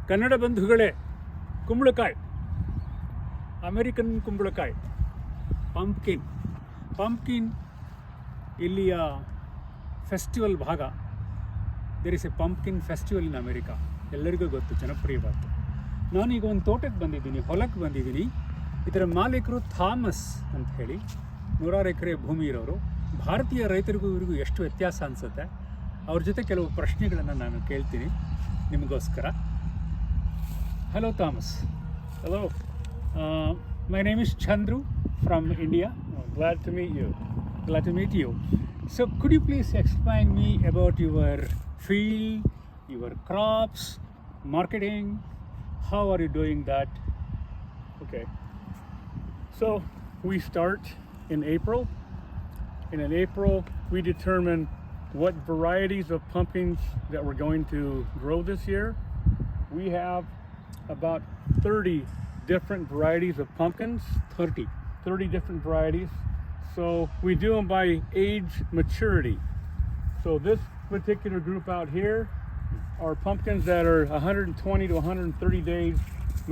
ಕನ್ನಡ ಬಂಧುಗಳೇ, ಕುಂಬಳಕಾಯಿ, ಅಮೆರಿಕನ್ ಕುಂಬಳಕಾಯಿ, ಪಂಪ್ಕಿನ್ ಇಲ್ಲಿಯ ಫೆಸ್ಟಿವಲ್ ಭಾಗ. There is a pumpkin festival in America, ಎಲ್ಲರಿಗೂ ಗೊತ್ತು, ಜನಪ್ರಿಯವಾದ್ದು. ನಾನೀಗ ಒಂದು ತೋಟಕ್ಕೆ ಬಂದಿದ್ದೀನಿ, ಹೊಲಕ್ಕೆ ಬಂದಿದ್ದೀನಿ. ಇದರ ಮಾಲೀಕರು ಥಾಮಸ್ ಅಂತ ಹೇಳಿ, 100 ಎಕರೆ ಭೂಮಿ ಇರೋರು. ಭಾರತೀಯ ರೈತರಿಗೂ ಇವರಿಗೂ ಎಷ್ಟು ವ್ಯತ್ಯಾಸ ಅನಿಸುತ್ತೆ. ಅವ್ರ ಜೊತೆ ಕೆಲವು ಪ್ರಶ್ನೆಗಳನ್ನು ನಾನು ಕೇಳ್ತೀನಿ ನಿಮಗೋಸ್ಕರ. Hello Thomas. Hello. My name is Chandru from India. Glad to meet you. Glad to meet you. So could you please explain me about your field, your crops, marketing? How are you doing that? Okay. So we start in April, and in April we determine what varieties of pumpkins that we're going to grow this year. We have about 30 different varieties of pumpkins. 30 different varieties. So we do them by age maturity. So this particular group out here are pumpkins that are 120 to 130 days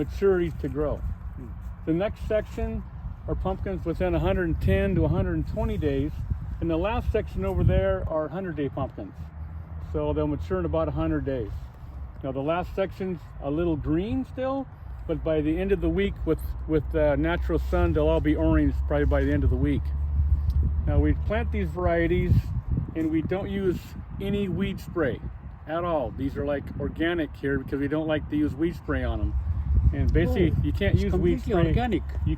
maturity to grow. The next section are pumpkins within 110 to 120 days. And the last section over there are 100-day pumpkins. So they'll mature in about 100 days. Now the last section's a little green still, but by the end of the week with natural sun, they'll all be orange probably by the end of the week. Now we plant these varieties and we don't use any weed spray at all. These are like organic here because we don't like to use weed spray on them. And basically you can't use weed spray. Organic. You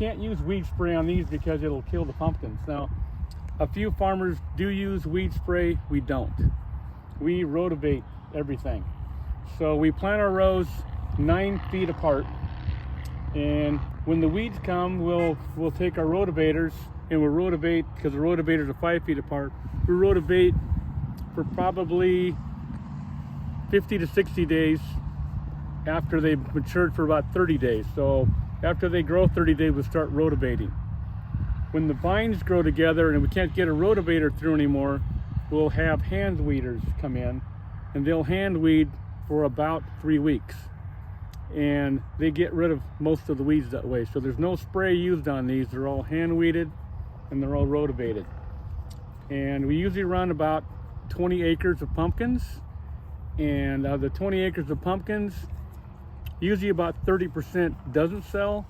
can't use weed spray on these because it'll kill the pumpkins. Now a few farmers do use weed spray, we don't. We rotovate everything. So we plant our rows 9 feet apart, and when the weeds come, we'll take our rotovators and we'll rotovate, because the rotovators are 5 feet apart. We rotovate for probably 50 to 60 days after they've matured for about 30 days. So after they grow 30 days, we'll start rotovating. When the vines grow together and we can't get a rotavator through anymore, we'll have hand weeders come in, and they'll hand weed for about 3 weeks. And they get rid of most of the weeds that way. So there's no spray used on these. They're all hand weeded and they're all rotavated. And we usually run about 20 acres of pumpkins. And of the 20 acres of pumpkins, usually about 30% doesn't sell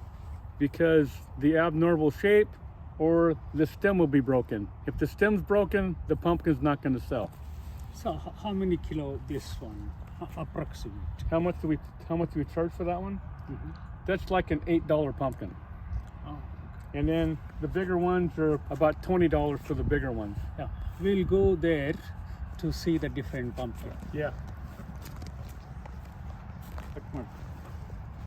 because the abnormal shape or the stem will be broken. If the stem's broken, the pumpkin's not going to sell. So how many kilo this one approximate? How much do we charge for that one? Mm-hmm. That's like an $8 pumpkin. Oh, okay. And then the bigger ones are about $20 for the bigger ones. Yeah, we'll go there to see the different pumpkin. Yeah. Come on.